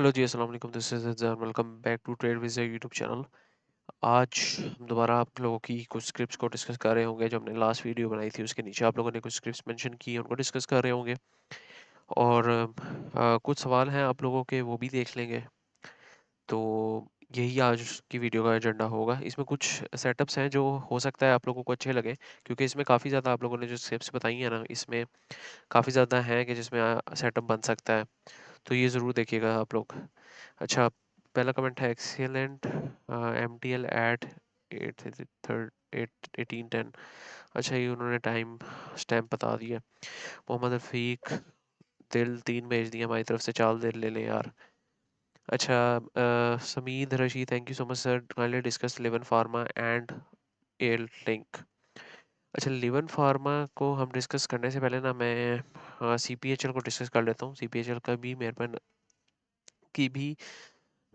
Hello जी, अस्सलाम वालेकुम। This is Zain, welcome back to trade wiz YouTube channel. आज हम दोबारा आप लोगों की कुछ स्क्रिप्ट्स को डिस्कस कर रहे होंगे। जो हमने लास्ट वीडियो बनाई थी उसके नीचे आप लोगों ने कुछ स्क्रिप्ट्स मेंशन की हैं, उनको डिस्कस कर रहे होंगे। और कुछ सवाल हैं आप लोगों के, वो भी देख लेंगे। तो यही आज की वीडियो का एजेंडा होगा। इसमें कुछ सेटअप्स हैं जो हो सकता है आप लोगों को अच्छे लगे, क्योंकि इसमें काफ़ी ज़्यादा आप लोगों ने जो स्टेप्स बताई हैं ना, इसमें काफ़ी ज़्यादा हैं कि जिसमें सेटअप बन सकता है। तो ये ज़रूर देखिएगा आप लोग। अच्छा, पहला कमेंट है एक्सीलेंट एमटीएल एट 1810। अच्छा, ये उन्होंने टाइम स्टैम्प बता दिया। मोहम्मद रफ़ीक दिल 3 भेज दिया हमारी तरफ से, चाल दिल ले लें यार। अच्छा, Samid Rashid, thank you so much sir, kindly discuss Livon pharma and Air Link. अच्छा, लिवन फार्मा को हम डिस्कस करने से पहले ना मैं सीपीएचएल को डिस्कस कर लेता हूँ। सीपीएचएल का भी मेरे पर की भी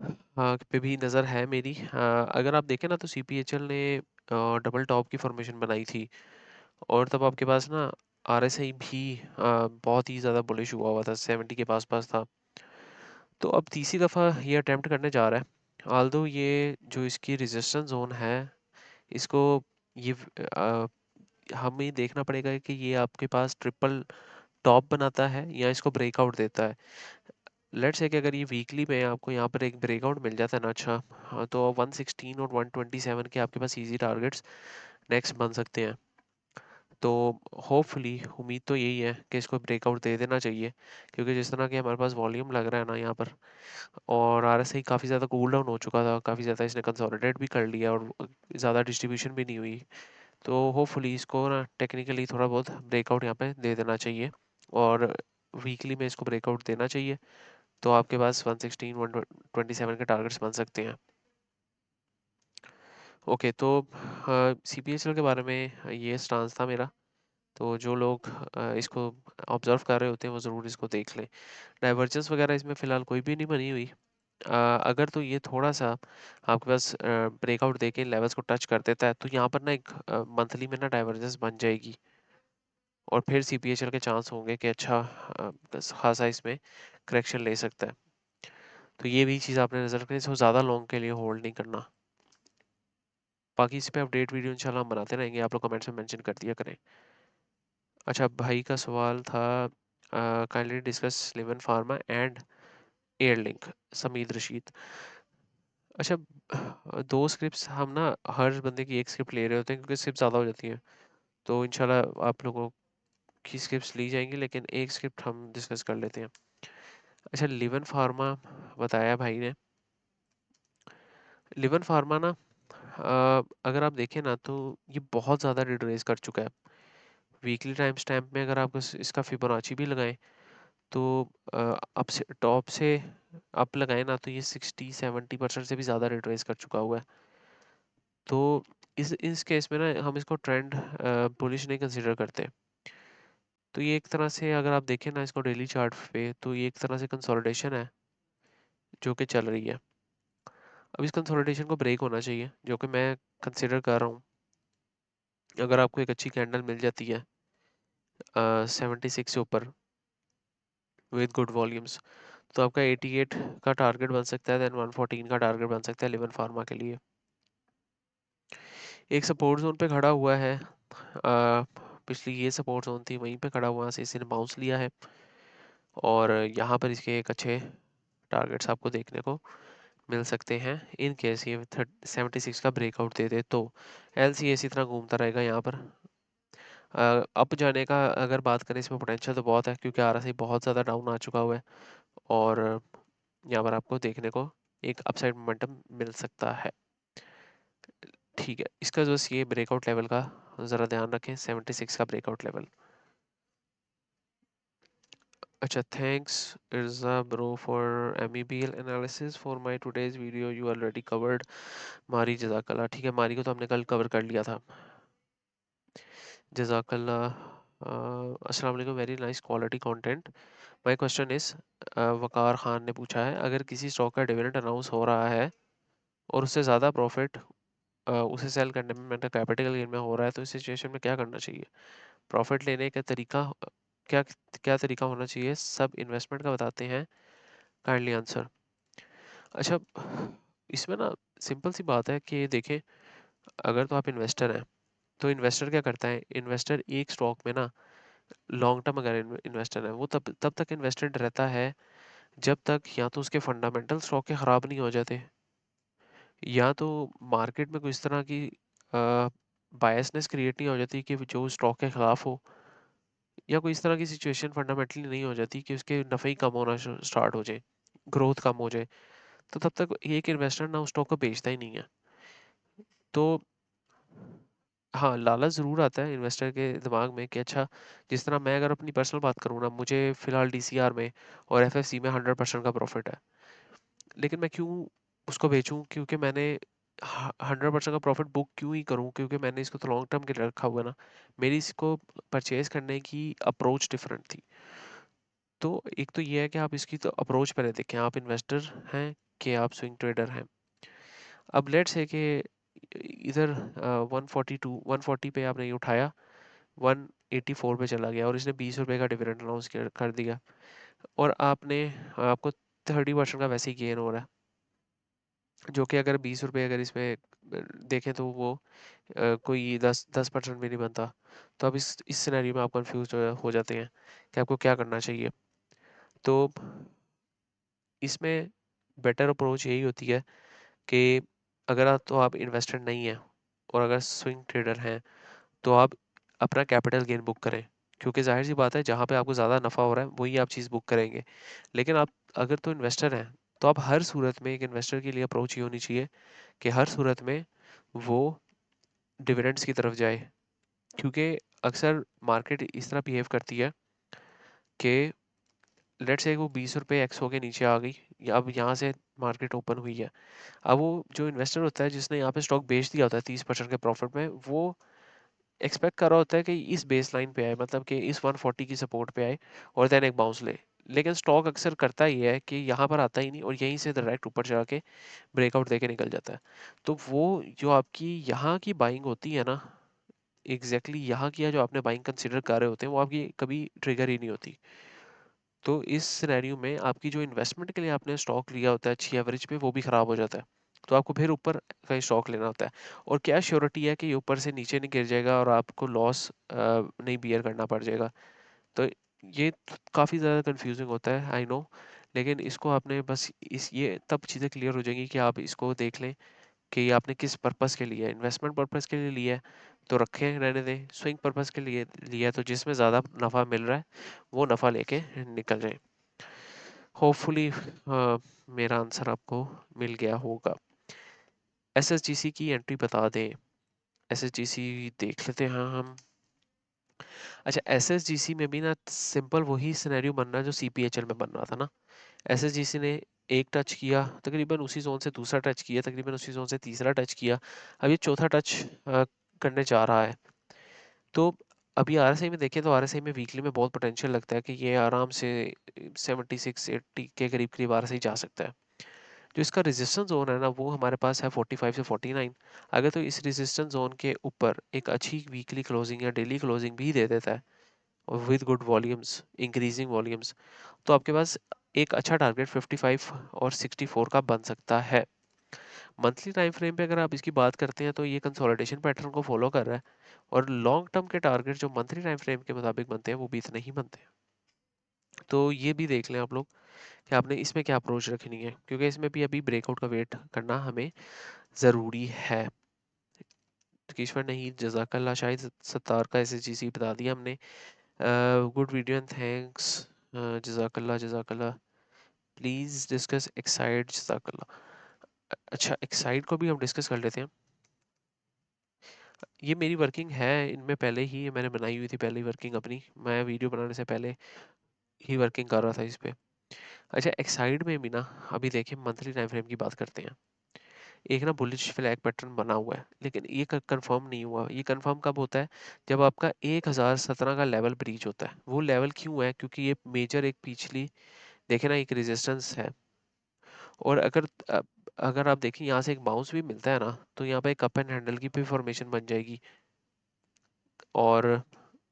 पे भी नज़र है मेरी। अगर आप देखें ना तो सीपीएचएल ने डबल टॉप की फॉर्मेशन बनाई थी, और तब आपके पास ना आरएसआई भी बहुत ही ज़्यादा बुलिश हुआ हुआ था, 70 के पास पास था। तो अब तीसरी दफ़ा ये अटेम्प्ट करने जा रहा है। आल्दो ये जो इसकी रेजिस्टेंस जोन है, इसको ये हमें देखना पड़ेगा कि ये आपके पास ट्रिपल टॉप बनाता है या इसको ब्रेकआउट देता है। लेट्स से कि अगर ये वीकली में आपको यहाँ पर एक ब्रेकआउट मिल जाता है ना, अच्छा, हाँ, तो 116 और 127 के आपके पास इजी टारगेट्स नेक्स्ट बन सकते हैं। तो होपफुली उम्मीद तो यही है कि इसको ब्रेकआउट दे देना चाहिए, क्योंकि जिस तरह के हमारे पास वॉल्यूम लग रहा है ना यहाँ पर, और आरएसआई काफ़ी ज़्यादा कूल डाउन हो चुका था, काफ़ी ज़्यादा इसने कंसोलिडेट भी कर लिया और ज़्यादा डिस्ट्रीब्यूशन भी नहीं हुई। तो होपफुली इसको ना टेक्निकली थोड़ा बहुत ब्रेकआउट यहाँ पे दे देना चाहिए, और वीकली में इसको ब्रेकआउट देना चाहिए। तो आपके पास 116 127 के टारगेट्स बन सकते हैं। ओके, तो सीपीएचएल के बारे में ये स्टांस था मेरा। तो जो लोग इसको ऑब्जर्व कर रहे होते हैं वो ज़रूर इसको देख लें। डाइवर्जेंस वगैरह इसमें फ़िलहाल कोई भी नहीं बनी हुई। अगर तो ये थोड़ा सा आपके पास ब्रेकआउट देके लेवल्स को टच कर देता है, तो यहाँ पर ना एक मंथली में ना डाइवर्जेंस बन जाएगी, और फिर सीपीएचएल के चांस होंगे कि अच्छा खासा इसमें करेक्शन ले सकता है। तो ये भी चीज़ आपने नज़र रखनी, इसको ज़्यादा लॉन्ग के लिए होल्ड नहीं करना। बाकी इस पे अपडेट वीडियो इंशाल्लाह हम बनाते रहेंगे, आप लोग कमेंट्स में मेंशन कर दिया करें। अच्छा, भाई का सवाल था kindly discuss Livon pharma and Air Link, Samid Rashid. अच्छा, दो स्क्रिप्ट्स हम ना हर बंदे की एक स्क्रिप्ट ले रहे होते हैं, क्योंकि स्क्रिप्ट ज़्यादा हो जाती हैं। तो इंशाल्लाह आप लोगों की स्क्रिप्ट्स ली जाएंगी, लेकिन एक स्क्रिप्ट हम डिस्कस कर लेते हैं। अच्छा, लिवन फार्मा बताया भाई ने। लिवन फार्मा ना अगर आप देखें ना तो ये बहुत ज़्यादा रिट्रेस कर चुका है। वीकली टाइम स्टैम्प में अगर आप इसका फिबोनाची भी लगाएं, तो अप से टॉप से अप लगाएं ना, तो ये 60-70% से भी ज़्यादा रिट्रेस कर चुका हुआ है। तो इस केस में ना हम इसको ट्रेंड बुलिश नहीं कंसिडर करते। तो ये एक तरह से अगर आप देखें ना इसको डेली चार्ट पे, तो ये एक तरह से कंसोलिडेशन है जो कि चल रही है। अब इस कंसोलिडेशन को ब्रेक होना चाहिए, जो कि मैं कंसिडर कर रहा हूँ। अगर आपको एक अच्छी कैंडल मिल जाती है 76 से ऊपर विद गुड वॉल्यूम्स, तो आपका 88 का टारगेट बन सकता है, देन 114 का टारगेट बन सकता है लिवन फार्मा के लिए। एक सपोर्ट जोन पे खड़ा हुआ है, पिछली ये सपोर्ट जोन थी, वहीं पे खड़ा हुआ से इसने बाउंस लिया है, और यहाँ पर इसके एक अच्छे टारगेट्स आपको देखने को मिल सकते हैं इन केस ये 76 का ब्रेकआउट दे दे। तो एल सी इसी तरह घूमता रहेगा यहाँ पर। अप जाने का अगर बात करें, इसमें पोटेंशियल तो बहुत है, क्योंकि आर एस आई बहुत ज़्यादा डाउन आ चुका हुआ है, और यहाँ पर आपको देखने को एक अपसाइड मोमेंटम मिल सकता है। ठीक है, इसका बस ये ब्रेकआउट लेवल का ज़रा ध्यान रखें, 76 का ब्रेकआउट लेवल। अच्छा, thanks Irza bro for MEBL analysis for my today's video, you already covered Mari, जज़ाकल्लाह। ठीक है, मारी को तो हमने कल कवर कर लिया था, जज़ाकल्लाह। अस्सलाम वालेकुम, very nice quality content. My question is, Waqar Khan ने पूछा है, अगर किसी स्टॉक का डिविडेंड अनाउंस हो रहा है और उससे ज़्यादा प्रॉफिट उसे सेल करने में मतलब कैपिटल गेन में हो रहा है, तो इस सिचुएशन में क्या करना चाहिए? प्रॉफिट लेने का तरीका क्या क्या तरीका होना चाहिए? सब इन्वेस्टमेंट का बताते हैं, काइंडली आंसर। अच्छा, इसमें ना सिंपल सी बात है कि देखें, अगर तो आप इन्वेस्टर हैं, तो इन्वेस्टर क्या करता है, इन्वेस्टर एक स्टॉक में ना लॉन्ग टर्म अगर इन्वेस्टर है, वो तब तब तक इन्वेस्टेड रहता है जब तक या तो उसके फंडामेंटल स्टॉक के ख़राब नहीं हो जाते, या तो मार्केट में कोई इस तरह की बायसनेस क्रिएट नहीं हो जाती कि जो स्टॉक के खिलाफ हो, या कोई इस तरह की सिचुएशन फंडामेंटली नहीं हो जाती कि उसके नफ़े ही कम होना स्टार्ट हो जाए, ग्रोथ कम हो जाए, तो तब तक एक इन्वेस्टर ना उस स्टॉक को बेचता ही नहीं है। तो हाँ, लालच ज़रूर आता है इन्वेस्टर के दिमाग में कि अच्छा, जिस तरह मैं अगर अपनी पर्सनल बात करूँ ना, मुझे फ़िलहाल डीसीआर में और एफएफसी में 100% का प्रॉफिट है। लेकिन मैं क्यों उसको बेचूँ? क्योंकि मैंने 100% का प्रॉफिट बुक क्यों ही करूँ? क्योंकि मैंने इसको तो लॉन्ग टर्म के लिए रखा हुआ है ना। मेरी इसको परचेज़ करने की अप्रोच डिफरेंट थी। तो एक तो ये है कि आप इसकी तो अप्रोच पहले देखें, आप इन्वेस्टर हैं कि आप स्विंग ट्रेडर हैं। अब लेट्स से कि इधर 140 पे आपने ये उठाया, 184 पे चला गया और इसने 20 रुपए का डिविडेंड अनाउंस कर दिया, और आपको 30% का वैसे ही गेन हो रहा है, जो कि अगर 20 रुपए अगर इसमें देखें तो वो कोई 10% भी नहीं बनता। तो अब इस सिनेरियो में आप कंफ्यूज हो जाते हैं कि आपको क्या करना चाहिए। तो इसमें बेटर अप्रोच यही होती है कि अगर आप इन्वेस्टर नहीं हैं और अगर स्विंग ट्रेडर हैं, तो आप अपना कैपिटल गेन बुक करें, क्योंकि जाहिर सी बात है जहाँ पे आपको ज़्यादा नफ़ा हो रहा है वही आप चीज़ बुक करेंगे। लेकिन आप अगर तो इन्वेस्टर हैं, तो आप हर सूरत में, एक इन्वेस्टर के लिए अप्रोच ये होनी चाहिए कि हर सूरत में वो डिविडेंड्स की तरफ जाए, क्योंकि अक्सर मार्केट इस तरह बिहेव करती है कि लेट्स से वो 20 रुपये एक्स हो के नीचे आ गई, या अब यहाँ से मार्केट ओपन हुई है, अब वो जो इन्वेस्टर होता है जिसने यहाँ पे स्टॉक बेच दिया होता है 30% के प्रॉफिट में, वो एक्सपेक्ट कर रहा होता है कि इस बेस लाइन पे आए, मतलब कि इस 140 की सपोर्ट पे आए और देन एक बाउंस ले। लेकिन स्टॉक अक्सर करता ही है कि यहाँ पर आता ही नहीं और यहीं से डायरेक्ट ऊपर चढ़ा के ब्रेकआउट देके निकल जाता है। तो वो जो आपकी यहाँ की बाइंग होती है ना, एग्जैक्टली यहाँ की जो आपने बाइंग कंसिडर कर रहे होते हैं, वो आपकी कभी ट्रिगर ही नहीं होती। तो इस सिनेरियो में आपकी जो इन्वेस्टमेंट के लिए आपने स्टॉक लिया होता है अच्छी एवरेज पे, वो भी ख़राब हो जाता है। तो आपको फिर ऊपर का स्टॉक लेना होता है, और क्या श्योरिटी है कि ये ऊपर से नीचे नहीं गिर जाएगा और आपको लॉस नहीं बियर करना पड़ जाएगा। तो ये काफ़ी ज़्यादा कंफ्यूजिंग होता है, आई नो। लेकिन इसको आपने बस इस ये तब चीज़ें क्लियर हो जाएंगी कि आप इसको देख लें कि ये आपने किस पर्पस के लिए, इन्वेस्टमेंट पर्पस के लिए लिया है तो रखें, रहने दें। स्विंग पर्पस के लिए लिया है तो जिसमें ज़्यादा नफ़ा मिल रहा है वो नफ़ा लेके निकल जाए। होपफुली मेरा आंसर आपको मिल गया होगा। एसएसजीसी की एंट्री बता दें। एसएसजीसी देख लेते हैं हम। अच्छा, एसएसजीसी में भी ना सिंपल वही सिनेरियो बन रहा है जो सीपीएचएल में बन रहा था ना। एसएसजीसी ने एक टच किया, तकरीबन उसी जोन से दूसरा टच किया, तकरीबन उसी जोन से तीसरा टच किया, अब ये चौथा टच करने जा रहा है। तो अभी आरएसआई में देखें तो आरएसआई में वीकली में बहुत पोटेंशियल लगता है कि ये आराम से 76-80 के करीब करीब आरएसआई जा सकता है। जो इसका रेजिस्टेंस जोन है ना, वो हमारे पास है 45 से 49। अगर तो इस रेजिस्टेंस जोन के ऊपर एक अच्छी वीकली क्लोजिंग या डेली क्लोजिंग भी दे देता है और with good volumes, increasing volumes, तो आपके पास एक अच्छा टारगेट 55 और 64 का बन सकता है। मंथली टाइम फ्रेम पे अगर आप इसकी बात करते हैं तो ये कंसोलिडेशन पैटर्न को फॉलो कर रहा है, और लॉन्ग टर्म के टारगेट जो मंथली टाइम फ्रेम के मुताबिक बनते हैं वो भी इतने ही बनते हैं। तो ये भी देख लें आप लोग कि आपने इसमें क्या अप्रोच रखनी है, क्योंकि इसमें भी अभी ब्रेकआउट का वेट करना हमें ज़रूरी है। किश्वर नहीं, जज़ाकल्ला, शायद सत्तार का एसएसजीसी बता दिया हमने। Good video and thanks. जज़ाकल्ला जज़ाकल्ला। प्लीज़ डिस्कस एक्साइड, जज़ाकल्ला। अच्छा, एक्साइड को भी हम डिस्कस कर लेते हैं। ये मेरी वर्किंग है इनमें, पहले ही मैंने बनाई हुई थी, पहले ही वर्किंग अपनी, मैं वीडियो बनाने से पहले ही वर्किंग कर रहा था इस पे। अच्छा, एक्साइड में भी ना अभी देखिए मंथली टाइम फ्रेम की बात करते हैं। एक ना बुलिश फ्लैग पैटर्न बना हुआ है, लेकिन ये कंफर्म नहीं हुआ। ये कंफर्म कब होता है? जब आपका 1017 का लेवल ब्रीच होता है। वो लेवल क्यों है? क्योंकि ये मेजर एक पिछली देखे ना एक रेजिस्टेंस है, और अगर आप देखें यहाँ से एक बाउंस भी मिलता है ना, तो यहाँ पे एक कप एंड हैंडल की भी फॉर्मेशन बन जाएगी, और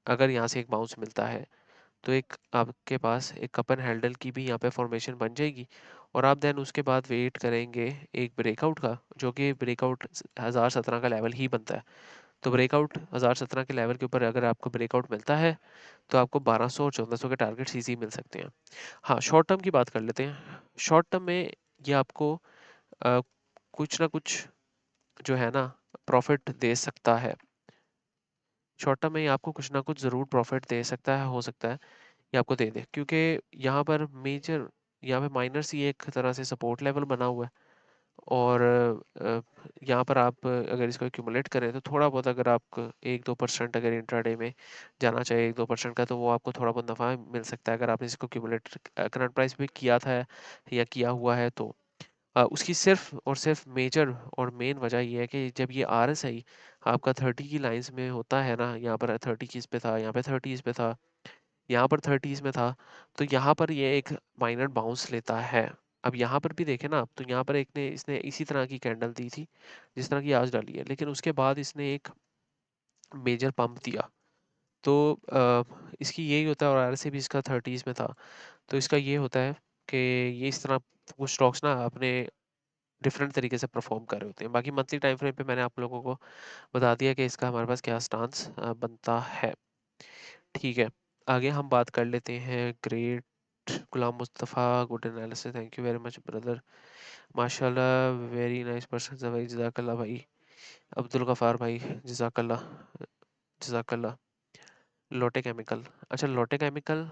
अगर यहाँ से एक बाउंस मिलता है तो एक आपके पास एक कप एंड हैंडल की भी यहाँ पे फॉर्मेशन बन जाएगी, और आप देन उसके बाद वेट करेंगे एक ब्रेकआउट का, जो कि ब्रेकआउट 1017 का लेवल ही बनता है। तो ब्रेकआउट 1017 के लेवल के ऊपर अगर आपको ब्रेकआउट मिलता है तो आपको 1200 और 1400 के टारगेट इजी मिल सकते हैं। हाँ, शॉर्ट टर्म की बात कर लेते हैं। शॉर्ट टर्म में ये आपको अ, कुछ ना कुछ जो है ना प्रॉफिट दे सकता है। शॉर्ट टर्म में ये आपको कुछ ना कुछ ज़रूर प्रॉफिट दे सकता है, हो सकता है ये आपको दे दे, क्योंकि यहाँ पर मेजर, यहाँ पे माइनर सी एक तरह से सपोर्ट लेवल बना हुआ है। और यहाँ पर आप अगर इसको एक्यूमुलेट करें तो थोड़ा बहुत, अगर आप 1-2% अगर इंट्राडे में जाना चाहिए 1-2% का, तो वो आपको थोड़ा बहुत नफ़ा मिल सकता है अगर आपने इसको एक्यूमुलेट करंट प्राइस पे किया था या किया हुआ है तो। उसकी सिर्फ और सिर्फ मेजर और मेन वजह ये है कि जब ये आरएसआई आपका 30 की लाइंस में होता है ना, यहाँ पर 30 की इस पे था, यहाँ पे 30 पे था, यहाँ पर 30 में था, तो यहाँ पर ये एक माइनर बाउंस लेता है। अब यहाँ पर भी देखें ना आप, तो यहाँ पर एक ने इसने इसी तरह की कैंडल दी थी जिस तरह की आज डाली है, लेकिन उसके बाद इसने एक मेजर पंप दिया। तो इसकी यही होता है, और आरएसआई भी इसका 30s में था, तो इसका ये होता है कि ये इस तरह कुछ स्टॉक्स ना अपने डिफरेंट तरीके से परफॉर्म कर रहे होते हैं। बाकी मंथली टाइम फ्रेम पे मैंने आप लोगों को बता दिया कि इसका हमारे पास क्या स्टांस बनता है। ठीक है, आगे हम बात कर लेते हैं। Great Ghulam Mustafa, good analysis, thank you very much brother, माशाल्लाह, वेरी नाइस पर्सन भाई, जज़ाकल्लाह भाई। अब्दुल गफ़ार भाई, जज़ाकल्लाह, जज़ाकल्लाह। लोटे केमिकल, अच्छा लोटे केमिकल,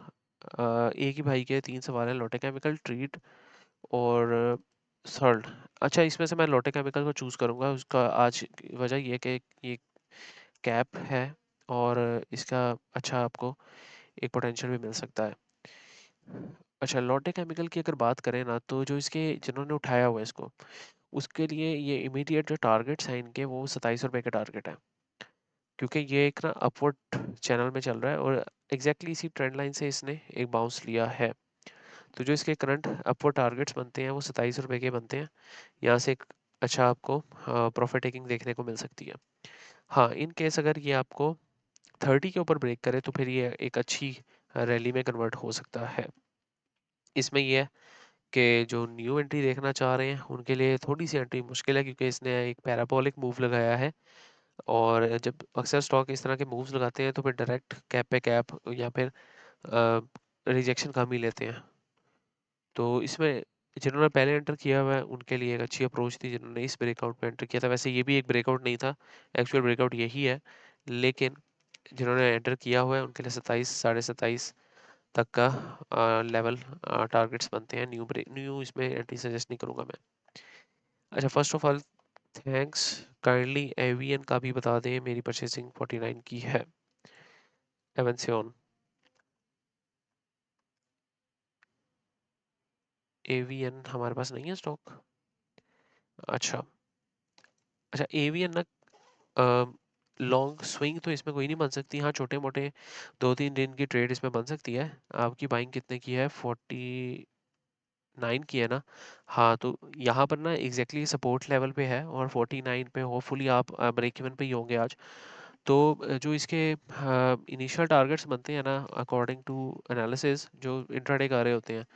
एक ही भाई के 3 सवाल हैं, लोटे केमिकल, ट्रीट और सर्ल्ड। अच्छा, इसमें से मैं लोटे केमिकल को चूज़ करूँगा, उसका आज की वजह ये है कि ये कैप है और इसका अच्छा आपको एक पोटेंशियल भी मिल सकता है। अच्छा, लॉटे केमिकल की अगर बात करें ना, तो जो इसके जिन्होंने उठाया हुआ है इसको, उसके लिए ये इमीडिएट जो टारगेट है इनके, वो 27 रुपये का टारगेट है, क्योंकि ये एक ना अपवर्ड चैनल में चल रहा है और एग्जैक्टली इसी ट्रेंड लाइन से इसने एक बाउंस लिया है। तो जो इसके करंट अपवर्ड टारगेट्स बनते हैं वो 27 रुपये के बनते हैं। यहाँ से एक अच्छा आपको प्रॉफिट टेकिंग देखने को मिल सकती है। हाँ, इन केस अगर ये आपको 30 के ऊपर ब्रेक करे तो फिर ये एक अच्छी रैली में कन्वर्ट हो सकता है। इसमें ये है कि जो न्यू एंट्री देखना चाह रहे हैं उनके लिए थोड़ी सी एंट्री मुश्किल है, क्योंकि इसने एक पैराबोलिक मूव लगाया है, और जब अक्सर स्टॉक इस तरह के मूव्स लगाते हैं तो फिर डायरेक्ट कैप पे कैप या फिर रिजेक्शन कम ही लेते हैं। तो इसमें जिन्होंने पहले एंटर किया हुआ है उनके लिए एक अच्छी अप्रोच थी, जिन्होंने इस ब्रेकआउट में एंटर किया था। वैसे ये भी एक ब्रेकआउट नहीं था, एक्चुअल ब्रेकआउट यही है, लेकिन जिन्होंने एंटर किया हुआ है उनके लिए 27, 27.5 तक का लेवल टारगेट्स बनते हैं। न्यू इसमें एंट्री सजेस्ट नहीं करूँगा मैं। अच्छा, first of all thanks, kindly AVN का भी बता दें, मेरी परचेसिंग 49 की है। एवेंसियन, एवीएन हमारे पास नहीं है स्टॉक। अच्छा, अच्छा एवीएन ना लॉन्ग स्विंग तो इसमें कोई नहीं बन सकती। हाँ, छोटे मोटे 2-3 दिन की ट्रेड इसमें बन सकती है। आपकी बाइंग कितने की है? 49 की है ना? हाँ, तो यहाँ पर ना एग्जैक्टली सपोर्ट लेवल पे है और 49 पे होपफुली आप ब्रेक इवन पे ही होंगे आज। तो जो इसके इनिशियल टारगेट्स बनते हैं ना, अकॉर्डिंग टू एनालिसिस जो इंट्राडे कर रहे होते हैं,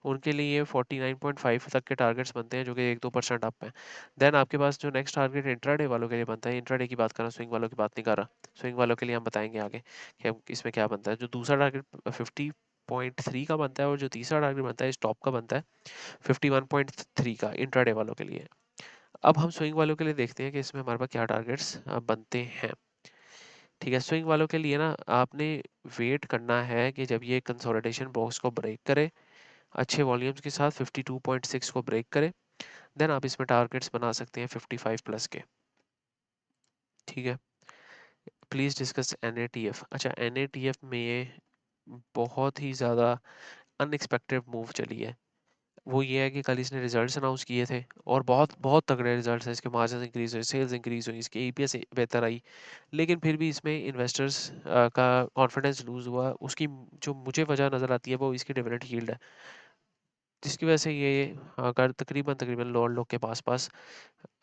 उनके लिए 49.5 तक के टारगेट्स बनते हैं, जो कि 1-2% अप है। देन आपके पास जो नेक्स्ट टारगेट इंट्राडे वालों के लिए बनता है, इंट्राडे की बात कर रहा हूँ, स्विंग वालों की बात नहीं कर रहा, स्विंग वालों के लिए हम बताएंगे आगे कि हम इसमें क्या बनता है। जो दूसरा टारगेट 50.3 का बनता है और जो तीसरा टारगेट बनता है स्टॉप का बनता है 51.3 का इंट्राडे वालों के लिए। अब हम स्विंग वालों के लिए देखते हैं कि इसमें हमारे पास क्या टारगेट्स बनते हैं। ठीक है, स्विंग वालों के लिए ना आपने वेट करना है कि जब ये कंसोलिडेशन बॉक्स को ब्रेक करे अच्छे वॉल्यूम्स के साथ, 52.6 को ब्रेक करे, देन आप इसमें टारगेट्स बना सकते हैं 55 प्लस के। ठीक है, प्लीज़ डिस्कस एनएटीएफ। अच्छा, एनएटीएफ में ये बहुत ही ज़्यादा अनएक्सपेक्टेड मूव चली है। वो ये है कि कल इसने रिजल्ट्स अनाउंस किए थे और बहुत बहुत तगड़े रिजल्ट्स हैं। इसके मार्जिन इंक्रीज हुए, सेल्स इंक्रीज हुई, इसकी ईपीएस बेहतर आई, लेकिन फिर भी इसमें इन्वेस्टर्स का कॉन्फिडेंस लूज हुआ। उसकी जो मुझे वजह नज़र आती है वो इसकी डिविडेंड यील्ड है, जिसकी वजह से ये कर तकरीबन तकरीबन लोअर लो के पास पास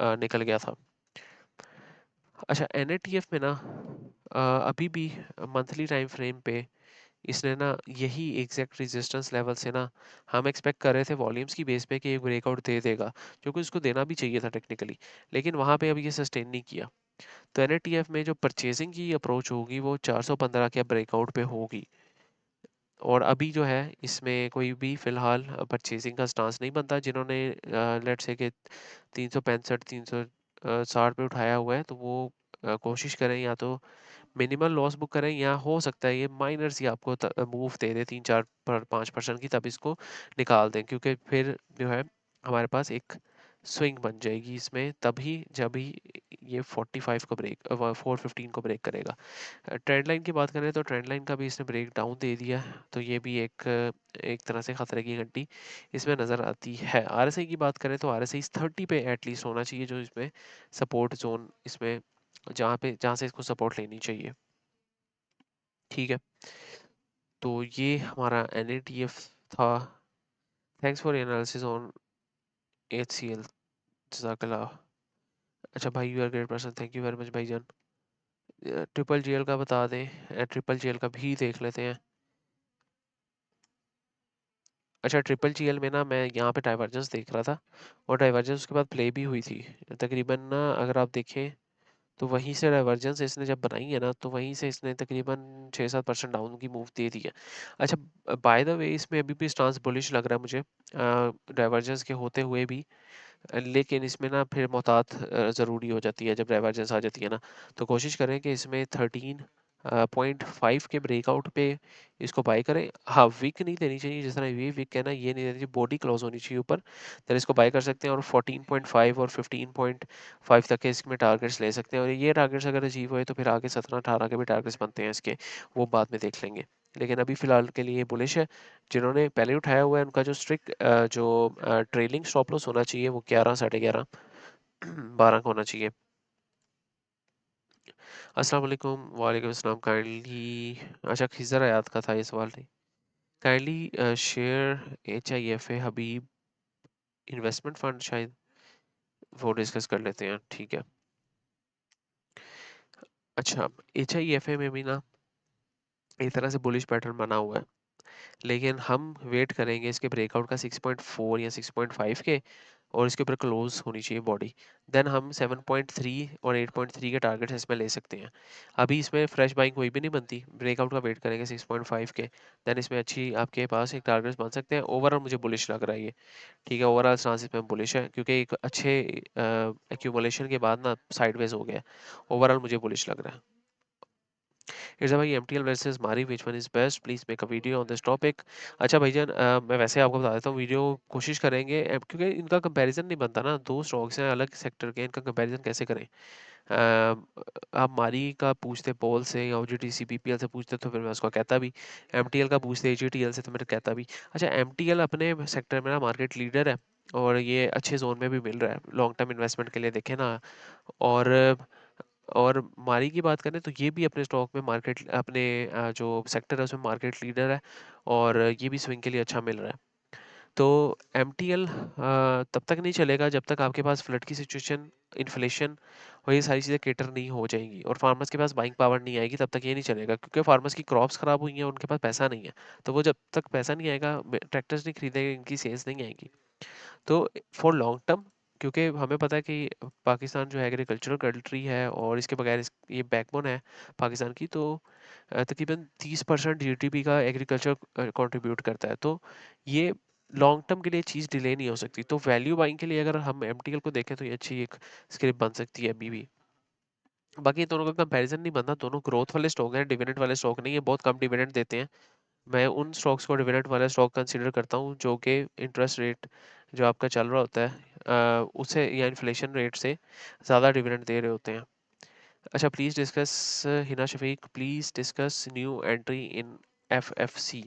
निकल गया था। अच्छा, एनएटीएफ में ना अभी भी मंथली टाइम फ्रेम पे इसने ना यही एग्जैक्ट रेजिस्टेंस लेवल से ना हम एक्सपेक्ट कर रहे थे वॉल्यूम्स की बेस पे कि एक ब्रेकआउट दे देगा, जो कि उसको देना भी चाहिए था टेक्निकली, लेकिन वहाँ पे अब ये सस्टेन नहीं किया। तो एनएटीएफ में जो परचेजिंग की अप्रोच होगी वो 415 के ब्रेकआउट पे होगी। और अभी जो है इसमें कोई भी फिलहाल परचेजिंग का स्टांस नहीं बनता। जिन्होंने लेट से कि 365 360 पे उठाया हुआ है, तो वो कोशिश करें या तो मिनिमल लॉस बुक करें, या हो सकता है ये माइनर सी आपको मूव दे दे 3 4 5% की, तब इसको निकाल दें, क्योंकि फिर जो है हमारे पास एक स्विंग बन जाएगी इसमें तभी जब भी ये 45 को ब्रेक 415 को ब्रेक करेगा। ट्रेंड लाइन की बात करें तो ट्रेंड लाइन का भी इसने ब्रेक डाउन दे दिया, तो ये भी एक तरह से खतरे की घंटी इसमें नज़र आती है। आरएसआई की बात करें तो आरएसआई 30 पे एटलीस्ट होना चाहिए, जो इसमें सपोर्ट जोन इसमें जहाँ से इसको सपोर्ट लेनी चाहिए। ठीक है, तो ये हमारा एनएटीएफ था। Thanks for analysis on HCL, जज़ाकल्लाह। अच्छा भाई, you are great person, thank you very much भाईजान। ट्रिपल जीएल का बता दें, ट्रिपल जीएल का भी देख लेते हैं। अच्छा, ट्रिपल जीएल में ना मैं यहाँ पे डाइवर्जेंस देख रहा था, और डाइवर्जेंस उसके बाद प्ले भी हुई थी तकरीबन ना, अगर आप देखें तो वहीं से डाइवर्जेंस इसने जब बनाई है ना, तो वहीं से इसने तकरीबन 6-7% डाउन की मूव दे दी है। अच्छा, बाय द वे इसमें अभी भी स्टांस बुलिश लग रहा है मुझे डाइवर्जेंस के होते हुए भी, लेकिन इसमें ना फिर मोहतात ज़रूरी हो जाती है जब डाइवर्जेंस आ जाती है ना। तो कोशिश करें कि इसमें 13.5 के ब्रेकआउट पे इसको बाय करें। हाँ, विक नहीं देनी चाहिए, जिस तरह ये विक है ना, ये नहीं देनी चाहिए, बॉडी क्लोज होनी चाहिए ऊपर, तो इसको बाय कर सकते हैं। और 14.5 और 15.5 तक के इसमें टारगेट्स ले सकते हैं, और ये टारगेट्स अगर अचीव हुए तो फिर आगे 17-18 के भी टारगेट्स बनते हैं इसके, वो बाद में देख लेंगे। लेकिन अभी फ़िलहाल के लिए बुलिश है। जिन्होंने पहले उठाया हुआ है उनका जो स्ट्रिक्ट जो ट्रेलिंग स्टॉप लॉस होना चाहिए वो 11 11:30 12 का होना चाहिए। अस्सलाम वालेकुम। वालेकुम अस्सलाम। काइंडली, अच्छा खिज़र हयात का था ये सवाल नहीं। काइंडली शेयर HIFA हबीब इन्वेस्टमेंट फंड, शायद वो डिस्कस कर लेते हैं। ठीक है। अच्छा, HIFA में भी ना एक तरह से बुलिश पैटर्न बना हुआ है, लेकिन हम वेट करेंगे इसके ब्रेकआउट का 6.4 या 6.5 के, और इसके ऊपर क्लोज होनी चाहिए बॉडी। देन हम 7.3 और 8.3 के टारगेट्स इसमें ले सकते हैं। अभी इसमें फ्रेश बाइंग कोई भी नहीं बनती, ब्रेकआउट का वेट करेंगे 6.5 के, देन इसमें अच्छी आपके पास एक टारगेट्स बन सकते हैं। ओवरऑल मुझे बुलिश लग रहा है ये। ठीक है, ओवरऑल स्टांस इसमें बुलिश है, क्योंकि एक अच्छे एक्यूमुलेशन के बाद ना साइडवेज हो गया। ओवरऑल मुझे बुलिश लग रहा है। Here's भाई, MTL वर्सेस मारी, which one is best? Please make a video on this topic. अच्छा भाईजान, मैं वैसे आपको बता देता हूँ, वीडियो कोशिश करेंगे क्योंकि इनका कंपैरिजन नहीं बनता ना, दो स्टॉक्स हैं अलग सेक्टर के, इनका कंपैरिजन कैसे करें। आप मारी का पूछते पॉल से या OGTC PPL से पूछते तो फिर मैं उसको कहता भी, MTL का पूछते AGTL से तो मैं कहता भी। अच्छा, MTL अपने सेक्टर में ना मार्केट लीडर है, और ये अच्छे जोन में भी मिल रहा है लॉन्ग टर्म इन्वेस्टमेंट के लिए, देखें ना। और और मारी की बात करें तो ये भी अपने स्टॉक में मार्केट अपने जो सेक्टर है उसमें मार्केट लीडर है, और ये भी स्विंग के लिए अच्छा मिल रहा है। तो MTL तब तक नहीं चलेगा जब तक आपके पास फ्लड की सिचुएशन, इन्फ्लेशन और ये सारी चीज़ें केटर नहीं हो जाएंगी, और फार्मर्स के पास बाइंग पावर नहीं आएगी, तब तक ये नहीं चलेगा, क्योंकि फार्मर्स की क्रॉप्स खराब हुई हैं, उनके पास पैसा नहीं है। तो वो जब तक पैसा नहीं आएगा, ट्रैक्टर्स नहीं खरीदेंगे, इनकी सेल्स नहीं आएगी। तो फॉर लॉन्ग टर्म, क्योंकि हमें पता है कि पाकिस्तान जो है एग्रीकल्चरल कंट्री है, और इसके बगैर ये बैकबोन है पाकिस्तान की, तो तकरीबन 30% GDP का एग्रीकल्चर कंट्रीब्यूट करता है। तो ये लॉन्ग टर्म के लिए चीज़ डिले नहीं हो सकती। तो वैल्यू बाइंग के लिए अगर हम MTL को देखें तो ये अच्छी एक स्क्रिप्ट बन सकती है अभी भी। बाकी इन दोनों का कंपैरिजन नहीं बनता, दोनों ग्रोथ वाले स्टॉक हैं, डिविडेंड वाले स्टॉक नहीं है, बहुत कम डिविडेंड देते हैं। मैं उन स्टॉक्स को डिविडेंड वाला स्टॉक कंसीडर करता हूँ जो कि इंटरेस्ट रेट जो आपका चल रहा होता है उससे या इन्फ्लेशन रेट से ज़्यादा डिविडेंड दे रहे होते हैं। अच्छा, please discuss, Hina Shafiq, please discuss new entry in FFC।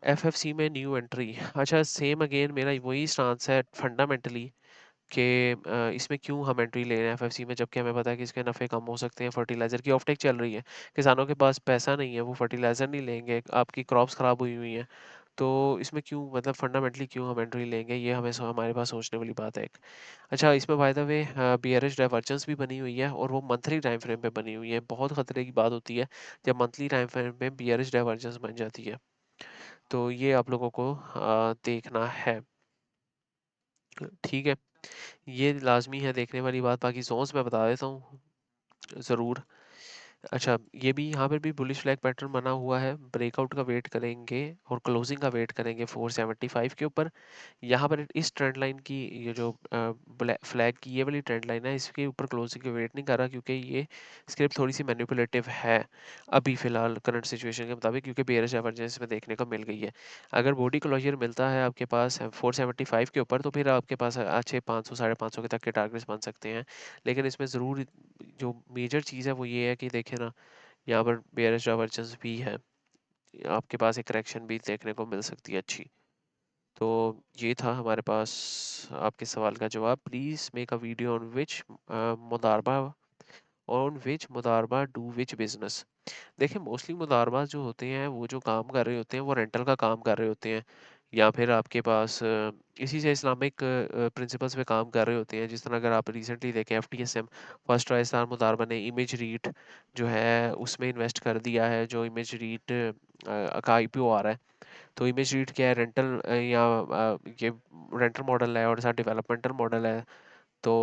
FFC में न्यू एंट्री, अच्छा सेम अगेन मेरा वही स्टांस है फंडामेंटली कि इसमें क्यों हम एंट्री ले रहे हैं FFC में, जबकि हमें पता है कि इसके नफ़े कम हो सकते हैं। फर्टिलाइज़र की ऑफटेक चल रही है, किसानों के पास पैसा नहीं है, वो फर्टिलाइज़र नहीं लेंगे, आपकी क्रॉप्स ख़राब हुई हुई हैं, तो इसमें क्यों मतलब फंडामेंटली क्यों हम एंट्री लेंगे, ये हमारे पास सोचने वाली बात है एक। अच्छा, इसमें by the way bearish divergence भी बनी हुई है और वो मंथली टाइम फ्रेम पे बनी हुई है। बहुत खतरे की बात होती है जब मंथली टाइम फ्रेम पे बियरिश डाइवर्जेंस बन जाती है। तो ये आप लोगों को देखना है। ठीक है, ये लाजमी है देखने वाली बात। बाकी जोन्स मैं बता देता हूँ ज़रूर। अच्छा, ये भी यहाँ पर भी बुलिश फ्लैग पैटर्न बना हुआ है। ब्रेकआउट का वेट करेंगे और क्लोजिंग का वेट करेंगे 475 के ऊपर। यहाँ पर इस ट्रेंड लाइन की ये जो फ्लैग की ये वाली ट्रेंड लाइन है, इसके ऊपर क्लोजिंग के वेट नहीं कर रहा, क्योंकि ये स्क्रिप्ट थोड़ी सी मैनिपुलेटिव है अभी फ़िलहाल करंट सिचुएशन के मुताबिक, क्योंकि बेयरिश डाइवर्जेंस में देखने को मिल गई है। अगर बॉडी क्लोजर मिलता है आपके पास 475 के ऊपर, तो फिर आपके पास अच्छे 500 साढ़े 500 के तक के टारगेट्स बन सकते हैं। लेकिन इसमें ज़रूर जो मेजर चीज़ है वो ये है कि देखें ना, यहाँ पर बेयरिश डाइवर्जेंस भी है, आपके पास एक करेक्शन भी देखने को मिल सकती है अच्छी। तो ये था हमारे पास आपके सवाल का जवाब। प्लीज़ मेक अ वीडियो मुदारबा ऑन विच मुदारबा डू विच बिजनेस। देखिए, मोस्टली मुदारबा जो होते हैं वो जो काम कर रहे होते हैं वो रेंटल का काम कर रहे होते हैं, या फिर आपके पास इसी से इस्लामिक प्रिंसिपल्स पे काम कर रहे होते हैं। जिस तरह अगर आप रिसेंटली देखें, FTSM फर्स्ट राजस्थान मुदारबा ने इमेज रीट जो है उसमें इन्वेस्ट कर दिया है। जो इमेज रीट का IPO आ रहा है, तो इमेज रीट क्या है, रेंटल ये रेंटल मॉडल है और साथ डेवलपमेंटल मॉडल है। तो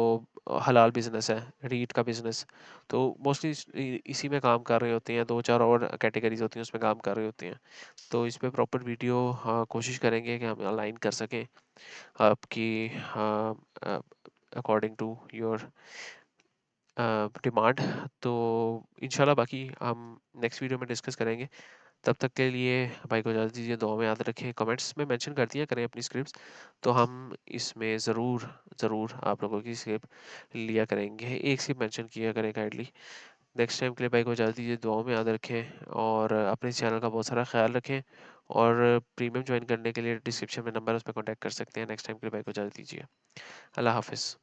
हलाल बिजनेस है रीट का बिजनेस। तो मोस्टली इसी में काम कर रहे होते हैं। दो चार और कैटेगरीज होती हैं उसमें काम कर रहे होते हैं। तो इस पे प्रॉपर वीडियो कोशिश करेंगे कि हम अलाइन कर सकें आपकी अकॉर्डिंग टू योर डिमांड। तो इंशाल्लाह बाकी हम नेक्स्ट वीडियो में डिस्कस करेंगे। तब तक के लिए भाई को इजाज़त दीजिए, दुआ में याद रखें, कमेंट्स में मेंशन कर दिया करें अपनी स्क्रिप्ट्स, तो हम इसमें ज़रूर ज़रूर आप लोगों की स्क्रिप्ट लिया करेंगे। एक स्क्रिप्ट मेंशन किया करें काइंडली। नेक्स्ट टाइम के लिए भाई को इजाज़त दीजिए, दुआ में याद रखें और अपने इस चैनल का बहुत सारा ख्याल रखें। और प्रीमियम ज्वाइन करने के लिए डिस्क्रिप्शन में नंबर है, उस पर कॉन्टैक्ट कर सकते हैं। नेक्स्ट टाइम के लिए भाई को इजाज़त दीजिए। अल्लाह हाफिज़।